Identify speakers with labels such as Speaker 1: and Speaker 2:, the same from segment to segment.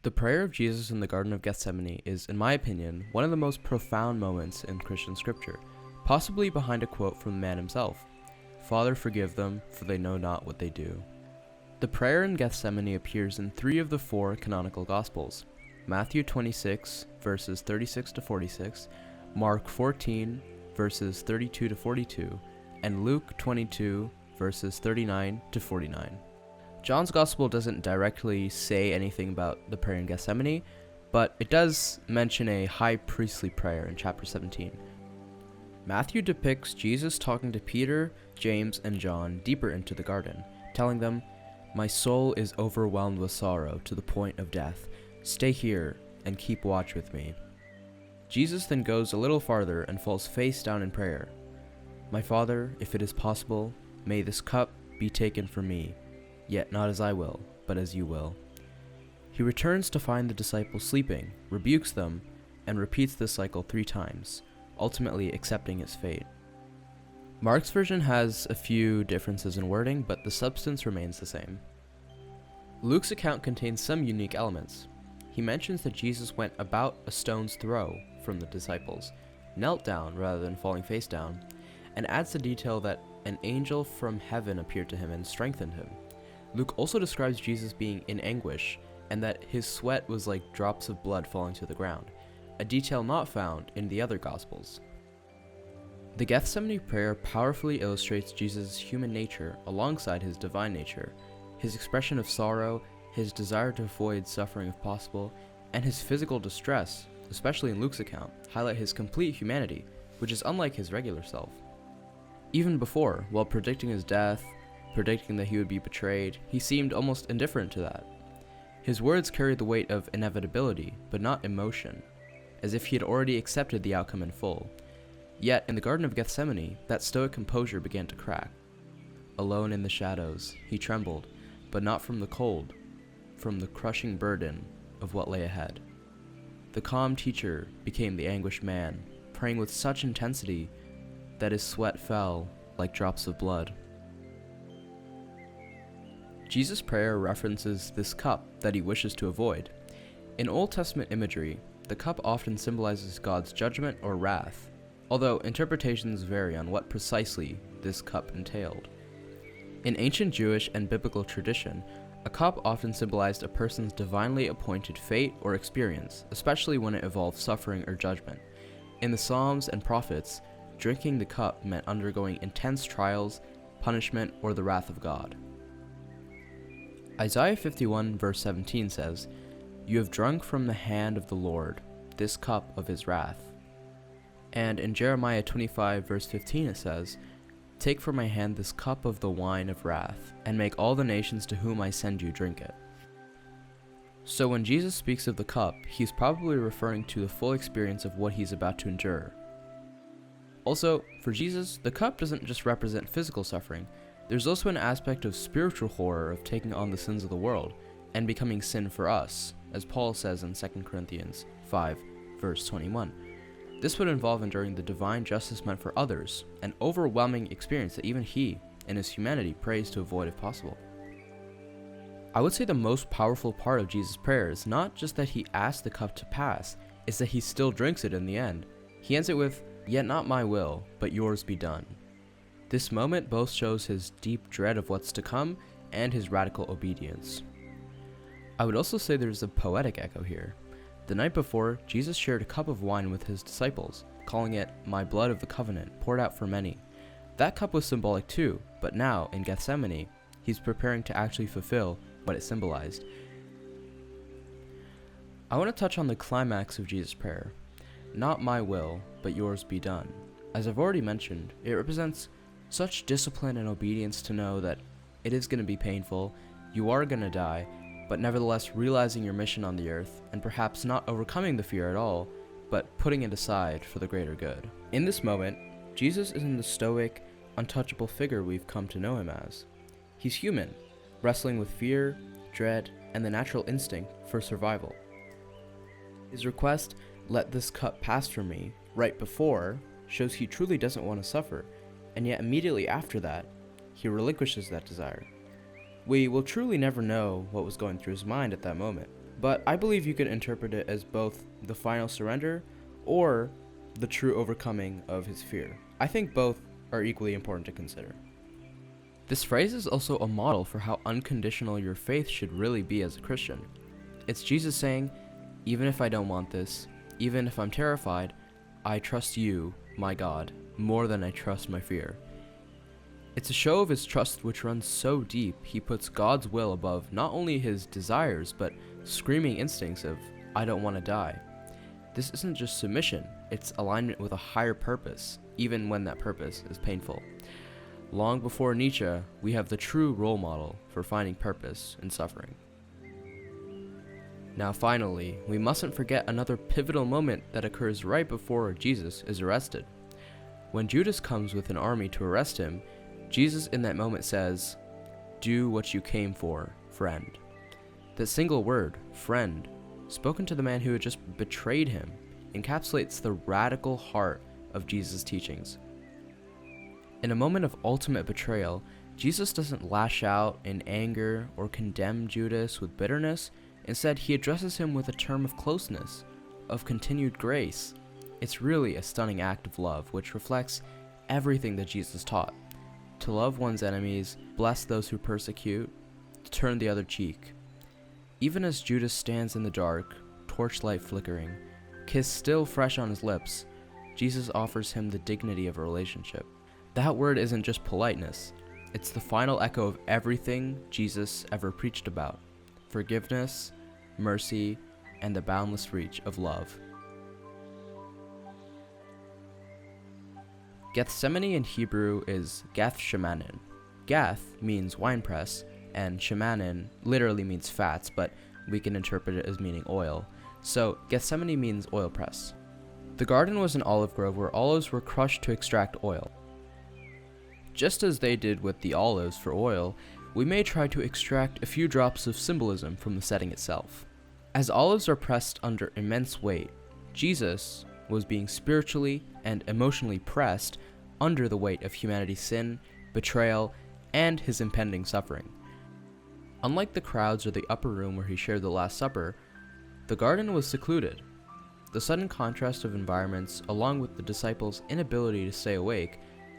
Speaker 1: The prayer of Jesus in the Garden of Gethsemane is, in my opinion, one of the most profound moments in Christian scripture, possibly behind a quote from the man himself, "Father, forgive them, for they know not what they do." The prayer in Gethsemane appears in 3 of the 4 canonical Gospels: Matthew 26, verses 36 to 46, Mark 14, verses 32 to 42, and Luke 22, verses 39 to 49. John's Gospel doesn't directly say anything about the prayer in Gethsemane, but it does mention a high priestly prayer in chapter 17. Matthew depicts Jesus talking to Peter, James, and John deeper into the garden, telling them, "My soul is overwhelmed with sorrow to the point of death. Stay here and keep watch with me." Jesus then goes a little farther and falls face down in prayer. "My Father, if it is possible, may this cup be taken from me. Yet not as I will, but as you will." He returns to find the disciples sleeping, rebukes them, and repeats this cycle 3 times, ultimately accepting his fate. Mark's version has a few differences in wording, but the substance remains the same. Luke's account contains some unique elements. He mentions that Jesus went about a stone's throw from the disciples, knelt down rather than falling face down, and adds the detail that an angel from heaven appeared to him and strengthened him. Luke also describes Jesus being in anguish, and that his sweat was like drops of blood falling to the ground, a detail not found in the other Gospels. The Gethsemane prayer powerfully illustrates Jesus' human nature alongside his divine nature, his expression of sorrow, his desire to avoid suffering if possible, and his physical distress, especially in Luke's account, highlight his complete humanity, which is unlike his regular self. Even before, while predicting his death, predicting that he would be betrayed, he seemed almost indifferent to that. His words carried the weight of inevitability, but not emotion, as if he had already accepted the outcome in full. Yet, in the Garden of Gethsemane, that stoic composure began to crack. Alone in the shadows, he trembled, but not from the cold, from the crushing burden of what lay ahead. The calm teacher became the anguished man, praying with such intensity that his sweat fell like drops of blood. Jesus' prayer references this cup that he wishes to avoid. In Old Testament imagery, the cup often symbolizes God's judgment or wrath, although interpretations vary on what precisely this cup entailed. In ancient Jewish and biblical tradition, a cup often symbolized a person's divinely appointed fate or experience, especially when it involved suffering or judgment. In the Psalms and prophets, drinking the cup meant undergoing intense trials, punishment, or the wrath of God. Isaiah 51 verse 17 says, "You have drunk from the hand of the Lord this cup of his wrath." And in Jeremiah 25 verse 15 it says, "Take from my hand this cup of the wine of wrath, and make all the nations to whom I send you drink it." So when Jesus speaks of the cup, he's probably referring to the full experience of what he's about to endure. Also, for Jesus, the cup doesn't just represent physical suffering. There's also an aspect of spiritual horror of taking on the sins of the world and becoming sin for us, as Paul says in 2 Corinthians 5, verse 21. This would involve enduring the divine justice meant for others, an overwhelming experience that even he, in his humanity, prays to avoid if possible. I would say the most powerful part of Jesus' prayer is not just that he asks the cup to pass, it's that he still drinks it in the end. He ends it with, "Yet not my will, but yours be done." This moment both shows his deep dread of what's to come and his radical obedience. I would also say there's a poetic echo here. The night before, Jesus shared a cup of wine with his disciples, calling it "my blood of the covenant, poured out for many." That cup was symbolic too, but now, in Gethsemane, he's preparing to actually fulfill what it symbolized. I want to touch on the climax of Jesus' prayer. "Not my will, but yours be done." As I've already mentioned, it represents such discipline and obedience to know that it is going to be painful, you are going to die, but nevertheless realizing your mission on the earth, and perhaps not overcoming the fear at all, but putting it aside for the greater good. In this moment, Jesus isn't the stoic, untouchable figure we've come to know him as. He's human, wrestling with fear, dread, and the natural instinct for survival. His request, "Let this cup pass from me," right before, shows he truly doesn't want to suffer, and yet immediately after that, he relinquishes that desire. We will truly never know what was going through his mind at that moment, but I believe you could interpret it as both the final surrender or the true overcoming of his fear. I think both are equally important to consider. This phrase is also a model for how unconditional your faith should really be as a Christian. It's Jesus saying, even if I don't want this, even if I'm terrified, I trust you, my God, more than I trust my fear. It's a show of his trust which runs so deep, he puts God's will above not only his desires, but screaming instincts of, I don't want to die. This isn't just submission, it's alignment with a higher purpose, even when that purpose is painful. Long before Nietzsche, we have the true role model for finding purpose in suffering. Now finally, we mustn't forget another pivotal moment that occurs right before Jesus is arrested. When Judas comes with an army to arrest him, Jesus in that moment says, "Do what you came for, friend." That single word, friend, spoken to the man who had just betrayed him, encapsulates the radical heart of Jesus' teachings. In a moment of ultimate betrayal, Jesus doesn't lash out in anger or condemn Judas with bitterness. Instead, he addresses him with a term of closeness, of continued grace. It's really a stunning act of love, which reflects everything that Jesus taught. To love one's enemies, bless those who persecute, to turn the other cheek. Even as Judas stands in the dark, torchlight flickering, kiss still fresh on his lips, Jesus offers him the dignity of a relationship. That word isn't just politeness, it's the final echo of everything Jesus ever preached about: forgiveness, mercy, and the boundless reach of love. Gethsemane in Hebrew is Gethshemanin. Geth means winepress, and shemanin literally means fats, but we can interpret it as meaning oil. So Gethsemane means oil press. The garden was an olive grove where olives were crushed to extract oil. Just as they did with the olives for oil, we may try to extract a few drops of symbolism from the setting itself. As olives are pressed under immense weight, Jesus was being spiritually and emotionally pressed under the weight of humanity's sin, betrayal, and his impending suffering. Unlike the crowds or the upper room where he shared the Last Supper, the garden was secluded. The sudden contrast of environments, along with the disciples' inability to stay awake,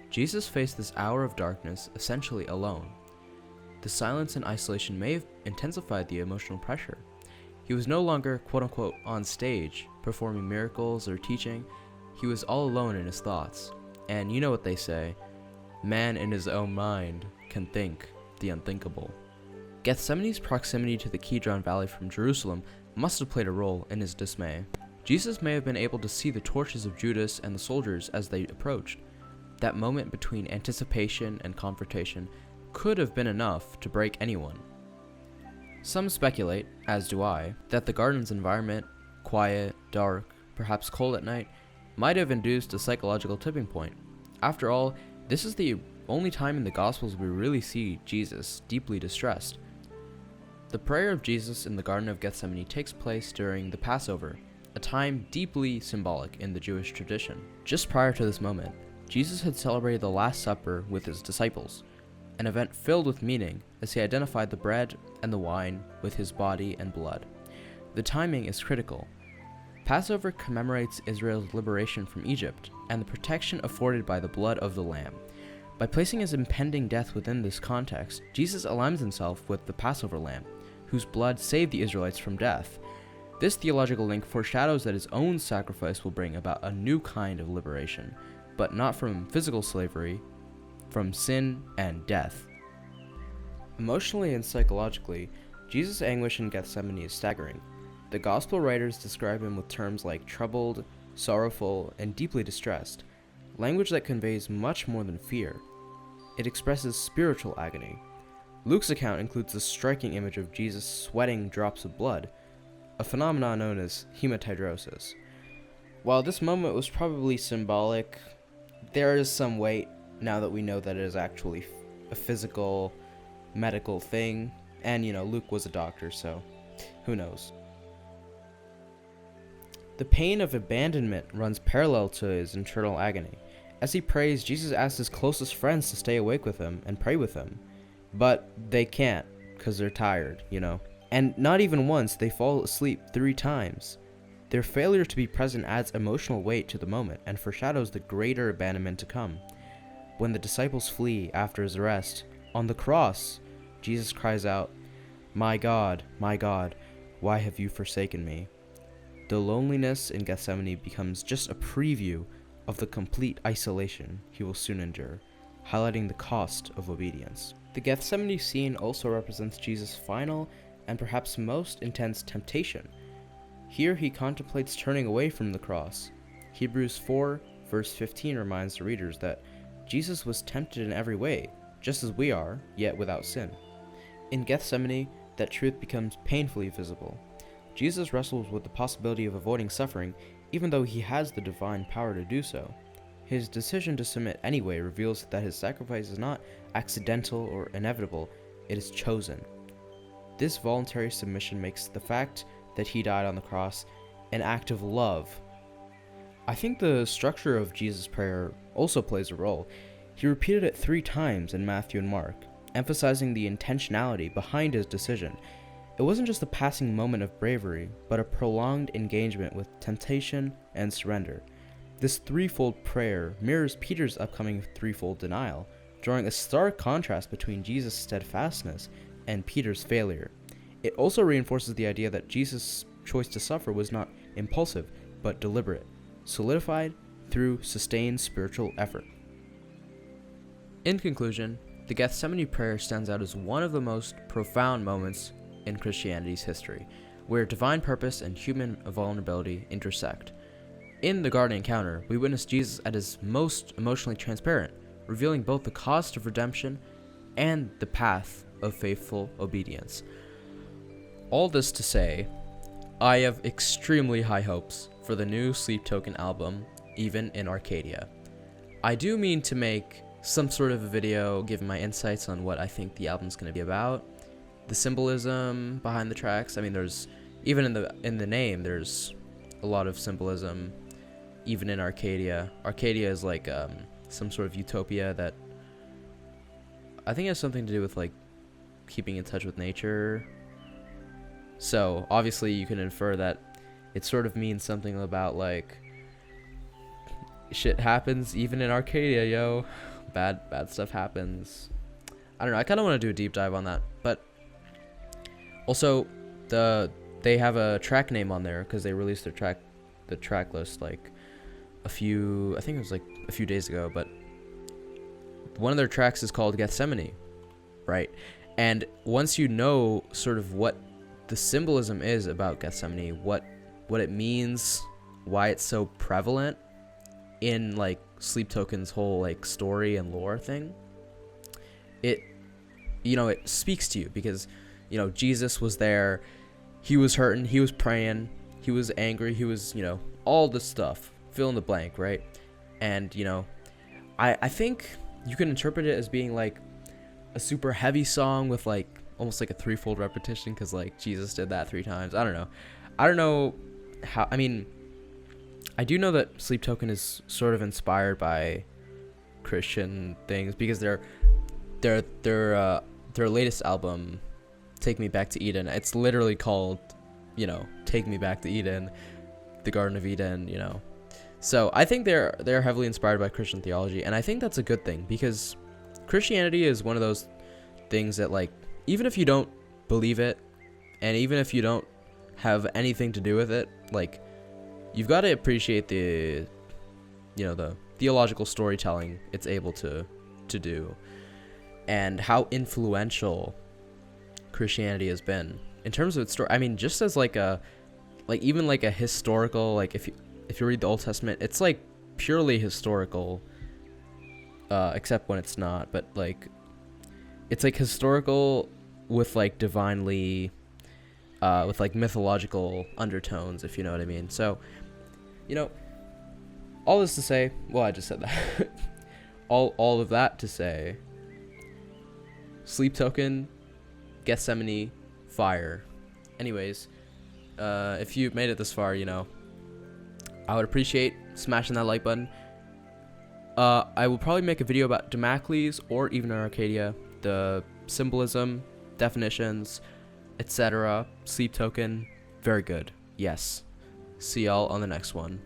Speaker 1: Jesus faced this hour of darkness essentially alone. The silence and isolation may have intensified the emotional pressure. He was no longer, quote-unquote, on stage, performing miracles or teaching. He was all alone in his thoughts. And you know what they say, man in his own mind can think the unthinkable. Gethsemane's proximity to the Kidron Valley from Jerusalem must have played a role in his dismay. Jesus may have been able to see the torches of Judas and the soldiers as they approached. That moment between anticipation and confrontation could have been enough to break anyone. Some speculate, as do I, that the garden's environment, quiet, dark, perhaps cold at night, might have induced a psychological tipping point. After all, this is the only time in the Gospels we really see Jesus deeply distressed. The prayer of Jesus in the Garden of Gethsemane takes place during the Passover, a time deeply symbolic in the Jewish tradition. Just prior to this moment, Jesus had celebrated the Last Supper with his disciples, an event filled with meaning as he identified the bread and the wine with his body and blood. The timing is critical. Passover commemorates Israel's liberation from Egypt and the protection afforded by the blood of the Lamb. By placing his impending death within this context, Jesus aligns himself with the Passover Lamb, whose blood saved the Israelites from death. This theological link foreshadows that his own sacrifice will bring about a new kind of liberation, but not from physical slavery, from sin and death. Emotionally and psychologically, Jesus' anguish in Gethsemane is staggering. The Gospel writers describe him with terms like troubled, sorrowful, and deeply distressed, language that conveys much more than fear. It expresses spiritual agony. Luke's account includes the striking image of Jesus sweating drops of blood, a phenomenon known as hematidrosis. While this moment was probably symbolic, there is some weight now that we know that it is actually a physical, medical thing, and Luke was a doctor, so who knows. The pain of abandonment runs parallel to his internal agony. As he prays, Jesus asks his closest friends to stay awake with him and pray with him, but they can't because they're tired, And not even once, they fall asleep 3 times. Their failure to be present adds emotional weight to the moment and foreshadows the greater abandonment to come. When the disciples flee after his arrest, on the cross, Jesus cries out, my God, why have you forsaken me?" The loneliness in Gethsemane becomes just a preview of the complete isolation he will soon endure, highlighting the cost of obedience. The Gethsemane scene also represents Jesus' final and perhaps most intense temptation. Here he contemplates turning away from the cross. Hebrews 4, verse 15 reminds the readers that Jesus was tempted in every way, just as we are, yet without sin. In Gethsemane, that truth becomes painfully visible. Jesus wrestles with the possibility of avoiding suffering, even though he has the divine power to do so. His decision to submit anyway reveals that his sacrifice is not accidental or inevitable, it is chosen. This voluntary submission makes the fact that he died on the cross an act of love. I think the structure of Jesus' prayer also plays a role. He repeated it 3 times in Matthew and Mark, emphasizing the intentionality behind his decision. It wasn't just a passing moment of bravery, but a prolonged engagement with temptation and surrender. This threefold prayer mirrors Peter's upcoming threefold denial, drawing a stark contrast between Jesus' steadfastness and Peter's failure. It also reinforces the idea that Jesus' choice to suffer was not impulsive, but deliberate, solidified through sustained spiritual effort. In conclusion, the Gethsemane prayer stands out as one of the most profound moments in Christianity's history, where divine purpose and human vulnerability intersect. In the garden encounter, we witness Jesus at his most emotionally transparent, revealing both the cost of redemption and the path of faithful obedience. All this to say, I have extremely high hopes for the new Sleep Token album, Even in Arcadia. I do mean to make some sort of a video giving my insights on what I think the album's going to be about, the symbolism behind the tracks. I mean, there's even in the name, there's a lot of symbolism. Even in Arcadia. Arcadia is like some sort of utopia that I think has something to do with like keeping in touch with nature. So obviously you can infer that it sort of means something about like shit happens even in Arcadia, yo. Bad stuff happens. I don't know. I kind of want to do a deep dive on that, but also they have a track name on there because they released the track list like I think it was like a few days ago, but one of their tracks is called Gethsemane, right? And once you know sort of what the symbolism is about Gethsemane, what it means, why it's so prevalent in like Sleep Token's whole like story and lore thing, it speaks to you because Jesus was there, he was hurting, he was praying, he was angry, he was all this stuff, fill in the blank, right? And I think you can interpret it as being like a super heavy song with like almost like a threefold repetition because like Jesus did that 3 times. I don't know how. I mean, I do know that Sleep Token is sort of inspired by Christian things because their latest album, Take Me Back to Eden, it's literally called Take Me Back to Eden, the Garden of Eden, So I think they're heavily inspired by Christian theology, and I think that's a good thing because Christianity is one of those things that like even if you don't believe it, and even if you don't have anything to do with it, like you've got to appreciate the theological storytelling it's able to do, and how influential Christianity has been in terms of its story. I mean, just as even a historical, like if you read the Old Testament, it's like purely historical, except when it's not, but like it's like historical with like divinely with like mythological undertones, if you know what I mean. So all this to say, well, I just said that all of that to say, Sleep Token, Gethsemane, fire. Anyways, if you made it this far, I would appreciate smashing that like button. I will probably make a video about Damocles or even Arcadia, the symbolism, definitions, etc. Sleep token, very good. Yes. See y'all on the next one.